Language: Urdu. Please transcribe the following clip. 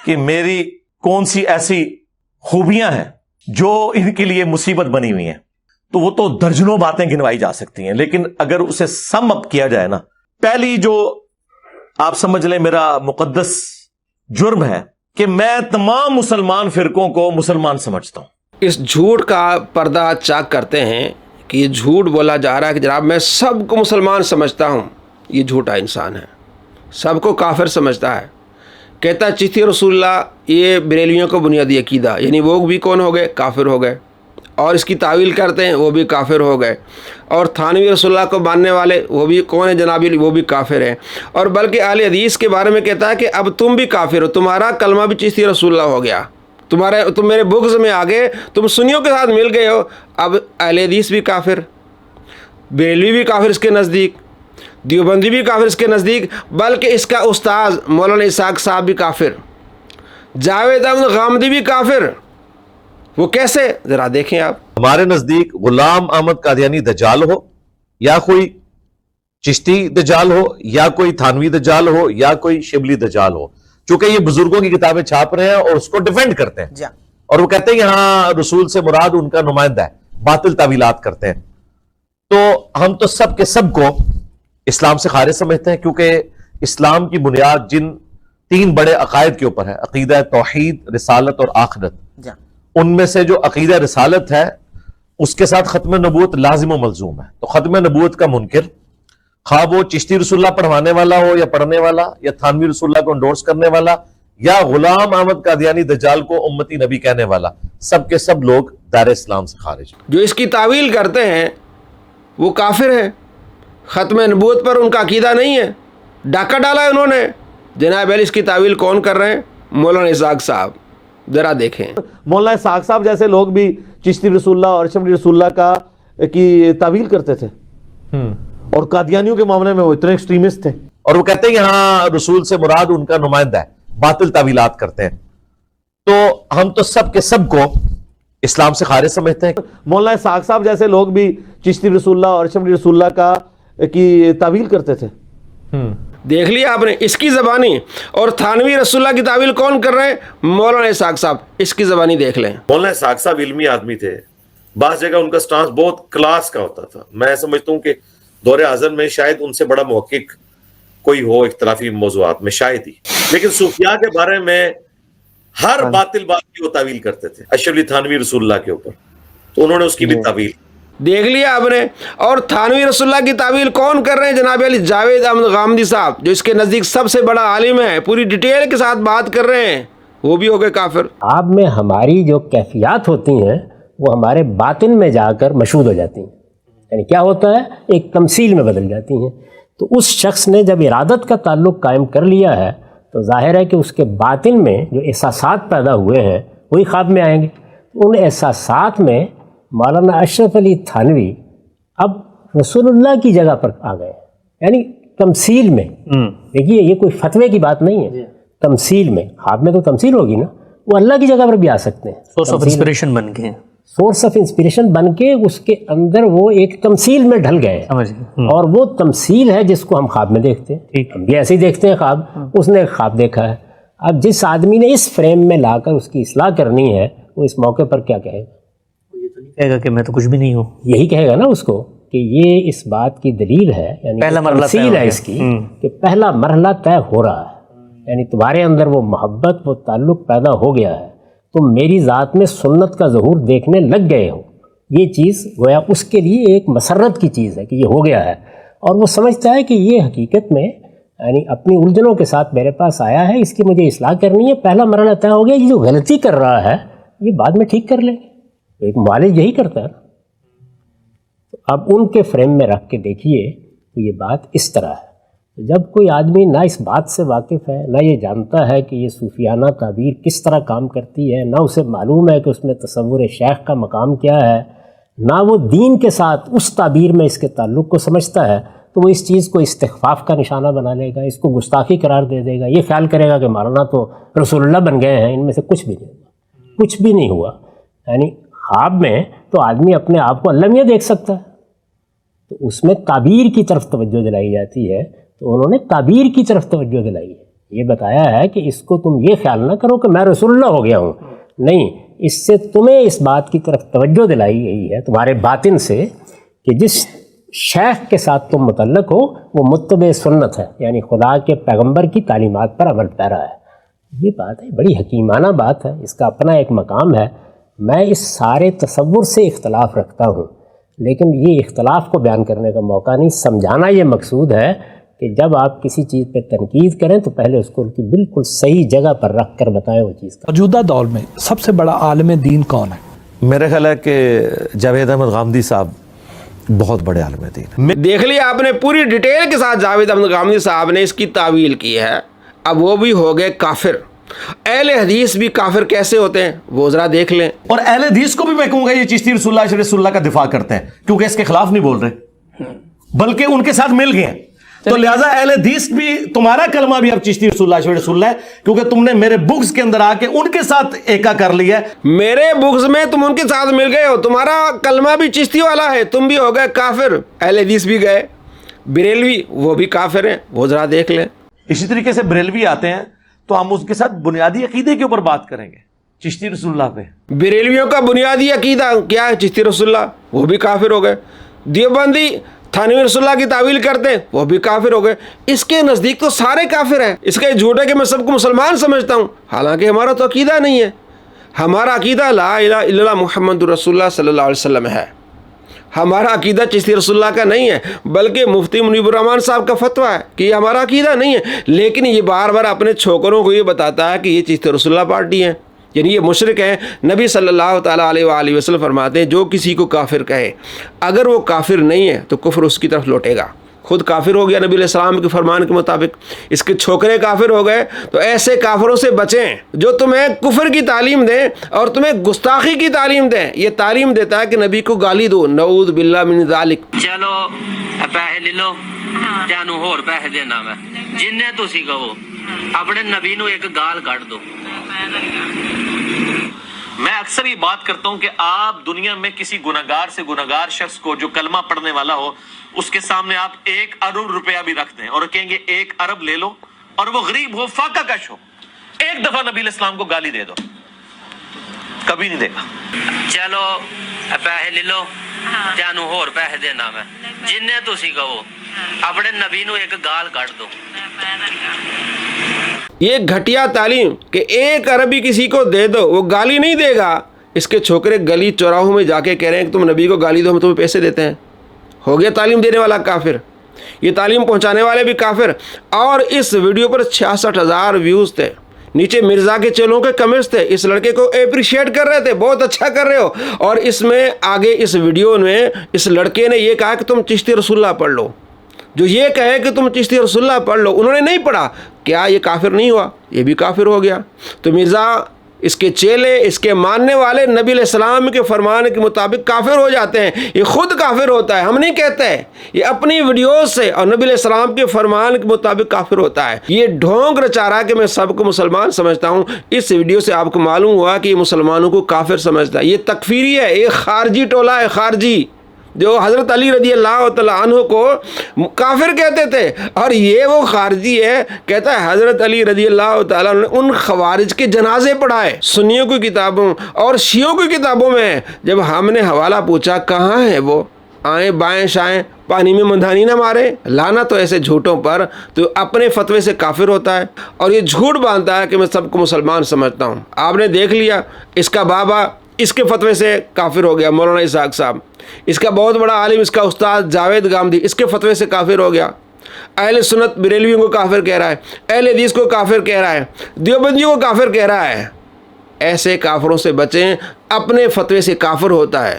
کہ میری کون سی ایسی خوبیاں ہیں جو ان کے لیے مصیبت بنی ہوئی ہیں، تو وہ تو درجنوں باتیں گنوائی جا سکتی ہیں، لیکن اگر اسے سم اپ کیا جائے نا، پہلی جو آپ سمجھ لیں میرا مقدس جرم ہے کہ میں تمام مسلمان فرقوں کو مسلمان سمجھتا ہوں۔ اس جھوٹ کا پردہ چاک کرتے ہیں کہ یہ جھوٹ بولا جا رہا ہے کہ جناب میں سب کو مسلمان سمجھتا ہوں، یہ جھوٹا انسان ہے، سب کو کافر سمجھتا ہے۔ کہتا ہے چشتی رسول اللہ یہ بریلویوں کو بنیادی عقیدہ، یعنی وہ بھی کون ہو گئے؟ کافر ہو گئے، اور اس کی تعویل کرتے ہیں وہ بھی کافر ہو گئے، اور تھانوی رسول اللہ کو ماننے والے وہ بھی کون ہیں جنابی؟ وہ بھی کافر ہیں، اور بلکہ اہل حدیث کے بارے میں کہتا ہے کہ اب تم بھی کافر ہو، تمہارا کلمہ بھی چشتی رسول اللہ ہو گیا، تم میرے بغض میں آ گئے، تم سنیوں کے ساتھ مل گئے ہو، اب اہل حدیث بھی کافر، بریلوی بھی کافر اس کے نزدیک، دیوبندی بھی کافر اس کے نزدیک، بلکہ اس کا استاذ مولانا اسحاق صاحب بھی کافر، جاوید احمد غامدی بھی کافر۔ وہ کیسے؟ ذرا دیکھیں آپ۔ ہمارے نزدیک غلام احمد قادیانی دجال ہو، یا کوئی چشتی دجال ہو، یا کوئی تھانوی دجال ہو، یا کوئی شبلی دجال ہو، چونکہ یہ بزرگوں کی کتابیں چھاپ رہے ہیں اور اس کو ڈیفینڈ کرتے ہیں، اور وہ کہتے ہیں یہاں رسول سے مراد ان کا نمائندہ ہے، باطل تعویلات کرتے ہیں۔ تو ہم تو سب کے سب کو اسلام سے خارج سمجھتے ہیں، کیونکہ اسلام کی بنیاد جن تین بڑے عقائد کے اوپر ہے، عقیدہ توحید، رسالت اور آخرت، ان میں سے جو عقیدہ رسالت ہے اس کے ساتھ ختم نبوت لازم و ملزوم ہے۔ تو ختم نبوت کا منکر، خواہ وہ چشتی رسول اللہ پڑھوانے والا ہو یا پڑھنے والا، یا تھانوی رسول اللہ کو انڈورس کرنے والا، یا غلام احمد قادیانی دجال کو امتی نبی کہنے والا، سب کے سب لوگ دائرہ اسلام سے خارج ہیں۔ جو اس کی تعویل کرتے ہیں وہ کافر ہیں، ختم نبوت پر ان کا عقیدہ نہیں ہے، ڈاکہ ڈالا ہے انہوں نے۔ جناب علی اس کی تعویل کون کر رہے ہیں؟ مولانا اسحاق صاحب، ذرا دیکھیں۔ مولانا اسحاق صاحب جیسے لوگ بھی چشتی رسول اللہ اور شبلی رسول اللہ کی تعویل کرتے تھے، اور قادیانیوں کے معاملے میں وہ اتنے ایکسٹریمسٹ تھے، اور وہ کہتے ہیں یہاں رسول سے مراد ان کا نمائندہ ہے، باطل تعویلات کرتے ہیں۔ تو ہم تو سب کے سب کو اسلام سے خارج سمجھتے ہیں۔ مولانا اسحاق صاحب جیسے لوگ بھی چشتی رسول اللہ اور شبلی رسول اللہ کی تعویل کرتے تھے۔ دیکھ لیا آپ نے اس کی زبانی، اور تھانوی رسول اللہ کی تعویل کون کر رہے ہیں؟ مولانا اسحاق صاحب، اس کی زبانی دیکھ لیں۔ مولانا اسحاق صاحب علمی آدمی تھے، بعض جگہ ان کا سٹانس بہت کلاس کا ہوتا تھا۔ میں سمجھتا ہوں کہ دور حاضر میں شاید ان سے بڑا محقق کوئی ہو اختلافی موضوعات میں، شاید ہی، لیکن صوفیاء کے بارے میں ہر باطل بات کی وہ تعویل کرتے تھے، اشرفی تھانوی رسول اللہ کے اوپر، تو انہوں نے اس کی بھی تعویل دیکھ لیا آپ نے۔ اور تھانوی رسول اللہ کی تعویل کون کر رہے ہیں؟ جناب علی جاوید احمد غامدی صاحب، جو اس کے نزدیک سب سے بڑا عالم ہے، پوری ڈیٹیل کے ساتھ بات کر رہے ہیں، وہ بھی ہو گئے کافر۔ آپ میں ہماری جو کیفیات ہوتی ہیں وہ ہمارے باطن میں جا کر مشہود ہو جاتی ہیں، یعنی کیا ہوتا ہے؟ ایک تمثیل میں بدل جاتی ہیں۔ تو اس شخص نے جب ارادت کا تعلق قائم کر لیا ہے تو ظاہر ہے کہ اس کے باطن میں جو احساسات پیدا ہوئے ہیں وہی خواب میں آئیں گے۔ ان احساسات میں مولانا اشرف علی تھانوی اب رسول اللہ کی جگہ پر آ گئے، یعنی تمثیل میں۔ دیکھیے یہ کوئی فتوے کی بات نہیں ہے، تمثیل میں، خواب میں تو تمثیل ہوگی نا، وہ اللہ کی جگہ پر بھی آ سکتے ہیں، سورس آف انسپریشن بن کے، سورس آف انسپریشن بن کے اس کے اندر وہ ایک تمثیل میں ڈھل گئے، اور وہ تمثیل ہے جس کو ہم خواب میں دیکھتے ہیں۔ ہم بھی ایسے ہی دیکھتے ہیں خواب، اس نے خواب دیکھا ہے۔ اب جس آدمی نے اس فریم میں لا کر اس کی اصلاح کرنی ہے وہ اس موقع پر کیا کہے گا؟ یہ تو نہیں کہے گا کہ میں تو کچھ بھی نہیں ہوں، یہی کہے گا نا اس کو کہ یہ اس بات کی دلیل ہے، یعنی پہلا مرحلہ تمثیل ہے اس کی، کہ پہلا مرحلہ طے ہو رہا ہے، یعنی تمہارے اندر وہ محبت، وہ تعلق پیدا ہو گیا ہے، تم میری ذات میں سنت کا ظہور دیکھنے لگ گئے ہو۔ یہ چیز گویا اس کے لیے ایک مسرت کی چیز ہے کہ یہ ہو گیا ہے، اور وہ سمجھتا ہے کہ یہ حقیقت میں یعنی اپنی الجھنوں کے ساتھ میرے پاس آیا ہے، اس کی مجھے اصلاح کرنی ہے، پہلا مرحلہ طے ہو گیا، یہ جو غلطی کر رہا ہے یہ بعد میں ٹھیک کر لیں گے۔ ایک معالج یہی کرتا ہے۔ اب ان کے فریم میں رکھ کے دیکھیے تو یہ بات اس طرح ہے، جب کوئی آدمی نہ اس بات سے واقف ہے، نہ یہ جانتا ہے کہ یہ صوفیانہ تعبیر کس طرح کام کرتی ہے، نہ اسے معلوم ہے کہ اس میں تصور شیخ کا مقام کیا ہے، نہ وہ دین کے ساتھ اس تعبیر میں اس کے تعلق کو سمجھتا ہے، تو وہ اس چیز کو استخفاف کا نشانہ بنا لے گا، اس کو گستاخی قرار دے دے گا، یہ خیال کرے گا کہ مولانا تو رسول اللہ بن گئے ہیں، ان میں سے کچھ بھی نہیں ہوا، کچھ بھی نہیں ہوا۔ یعنی خواب میں تو آدمی اپنے آپ کو اللہ میاں دیکھ سکتا ہے، تو اس میں تعبیر کی طرف توجہ دلائی جاتی ہے، تو انہوں نے تعبیر کی طرف توجہ دلائی ہے یہ بتایا ہے کہ اس کو تم یہ خیال نہ کرو کہ میں رسول اللہ ہو گیا ہوں، نہیں، اس سے تمہیں اس بات کی طرف توجہ دلائی گئی ہے تمہارے باطن سے کہ جس شیخ کے ساتھ تم متعلق ہو وہ متبع سنت ہے، یعنی خدا کے پیغمبر کی تعلیمات پر عمل پیرا ہے۔ یہ بات ہے، بڑی حکیمانہ بات ہے، اس کا اپنا ایک مقام ہے۔ میں اس سارے تصور سے اختلاف رکھتا ہوں، لیکن یہ اختلاف کو بیان کرنے کا موقع نہیں، سمجھانا یہ مقصود ہے کہ جب آپ کسی چیز پہ تنقید کریں تو پہلے اس کو ان کی بالکل صحیح جگہ پر رکھ کر بتائیں وہ چیز کا۔ موجودہ دور میں سب سے بڑا عالم دین کون ہے؟ میرا خیال ہے کہ جاوید احمد غامدی صاحب بہت بڑے عالم دین ہیں۔ دیکھ لیا آپ نے پوری ڈیٹیل کے ساتھ جاوید احمد غامدی صاحب نے اس کی تعویل کی ہے۔ اب وہ بھی ہو گئے کافر۔ اہل حدیث بھی کافر کیسے ہوتے ہیں وہ ذرا دیکھ لیں۔ اور اہل حدیث کو بھی میں کہوں گا یہ چشتی رسول اللہ کا دفاع کرتے ہیں، کیونکہ اس کے خلاف نہیں بول رہے بلکہ ان کے ساتھ مل گئے ہیں، تو لہٰذا اہل حدیث بھی تمہارا کلمہ بھی اب چشتی رسول اللہ ہے، کیونکہ تم نے میرے بغض کے اندر آ کے ان کے ساتھ ایکا کر لیا ہے۔ میرے بغض میں تم ان کے ساتھ مل گئے ہو، تمہارا کلمہ بھی چشتی والا ہے، تم بھی ہو گئے کافر۔ اہل حدیث بھی گئے، بریلوی وہ بھی کافر ہیں، وہ ذرا دیکھ لیں۔ اسی طریقے سے بریلوی آتے ہیں تو ہم اس کے ساتھ بنیادی عقیدے کے اوپر بات کریں گے، چشتی رسول اللہ پہ۔ بریلویوں کا بنیادی عقیدہ کیا ہے؟ چشتی رسول اللہ، وہ بھی کافر ہو گئے۔ دیوبندی تھانوی رسول اللہ کی تعویل کرتے ہیں، وہ بھی کافر ہو گئے۔ اس کے نزدیک تو سارے کافر ہیں، اس کا یہ جھوٹ ہے کہ میں سب کو مسلمان سمجھتا ہوں، حالانکہ ہمارا تو عقیدہ نہیں ہے۔ ہمارا عقیدہ لا الہ الا اللہ محمد رسول اللہ صلی اللہ علیہ وسلم ہے۔ ہمارا عقیدہ چشتی رسول اللہ کا نہیں ہے، بلکہ مفتی منیب الرحمان صاحب کا فتویٰ ہے کہ یہ ہمارا عقیدہ نہیں ہے، لیکن یہ بار بار اپنے چھوکروں کو یہ بتاتا ہے کہ یہ چشتی رسول اللہ پارٹی ہے، یعنی یہ مشرک ہیں۔ نبی صلی اللہ تعالیٰ علیہ وآلہ وسلم فرماتے ہیں جو کسی کو کافر کہے اگر وہ کافر نہیں ہے تو کفر اس کی طرف لوٹے گا۔ خود کافر ہو گیا نبی علیہ السلام کے فرمان کے مطابق، اس کے چھوکرے کافر ہو گئے۔ تو ایسے کافروں سے بچیں جو تمہیں کفر کی تعلیم دیں اور تمہیں گستاخی کی تعلیم دیں۔ یہ تعلیم دیتا ہے کہ نبی کو گالی دو، نعوذ باللہ من ذالک۔ چلو پیسے لے لو، تینوں ہور پیسے دینا میں، جن تسی کہو اپنے نبی نو ایک گال کٹ دو۔ میں اکثر یہ بات کرتا ہوں کہ آپ دنیا میں کسی گناہگار سے گناہگار شخص کو جو کلمہ پڑھنے والا ہو اس کے سامنے آپ 1 ارب روپیہ بھی رکھ دیں اور کہیں گے 1 ارب لے لو، اور وہ غریب ہو، فاقہ کش ہو، ایک دفعہ نبی علیہ السلام کو گالی دے دو، کبھی نہیں دے گا۔ چلو پیسے لے لو، تینوں ہور پیسے دینا میں، جن تسی کہو اپنے نبی نو ایک گال کٹ دو۔ یہ گھٹیا تعلیم کہ 1 اربی کسی کو دے دو وہ گالی نہیں دے گا، اس کے چھوکرے گلی چوراہوں میں جا کے کہہ رہے ہیں کہ تم نبی کو گالی دو، ہم تمہیں پیسے دیتے ہیں۔ ہو گیا تعلیم دینے والا کافر، یہ تعلیم پہنچانے والے بھی کافر۔ اور اس ویڈیو پر 66,000 ویوز تھے، نیچے مرزا کے چلوں کے کمنٹس تھے، اس لڑکے کو اپریشیٹ کر رہے تھے، بہت اچھا کر رہے ہو۔ اور اس میں آگے اس ویڈیو میں اس لڑکے نے یہ کہا کہ تم چشتی رسول اللہ پڑھ لو، جو یہ کہے کہ تم چشتی رسول اللہ پڑھ لو، انہوں نے نہیں پڑھا، کیا یہ کافر نہیں ہوا؟ یہ بھی کافر ہو گیا۔ تو مرزا، اس کے چیلے، اس کے ماننے والے نبی علیہ السلام کے فرمان کے مطابق کافر ہو جاتے ہیں۔ یہ خود کافر ہوتا ہے، ہم نہیں کہتے، یہ اپنی ویڈیوز سے اور نبی علیہ السلام کے فرمان کے مطابق کافر ہوتا ہے۔ یہ ڈھونگ رچا رہا ہے کہ میں سب کو مسلمان سمجھتا ہوں۔ اس ویڈیو سے آپ کو معلوم ہوا کہ یہ مسلمانوں کو کافر سمجھتا ہے۔ یہ تکفیری ہے، یہ خارجی ٹولہ ہے، خارجی، جو حضرت علی رضی اللہ تعالیٰ عنہ کو کافر کہتے تھے، اور یہ وہ خارجی ہے کہتا ہے حضرت علی رضی اللہ تعالیٰ عنہ نے ان خوارج کے جنازے پڑھائے سنیوں کی کتابوں اور شیعوں کی کتابوں میں۔ جب ہم نے حوالہ پوچھا کہاں ہے وہ، آئیں بائیں شائیں، پانی میں مندھانی نہ مارے۔ لانا تو ایسے جھوٹوں پر، تو اپنے فتوے سے کافر ہوتا ہے اور یہ جھوٹ باندھتا ہے کہ میں سب کو مسلمان سمجھتا ہوں۔ آپ نے دیکھ لیا، اس کا بابا اس کے فتوے سے کافر ہو گیا، مولانا اسحاق صاحب، اس کا بہت بڑا عالم، اس کا استاد جاوید غامدی، اس کے فتوے سے کافر ہو گیا۔ اہل سنت بریلویوں کو کافر کہہ رہا ہے، اہل حدیث کو کافر کہہ رہا ہے، دیوبندیوں کو کافر کہہ رہا ہے۔ ایسے کافروں سے بچیں، اپنے فتوے سے کافر ہوتا ہے۔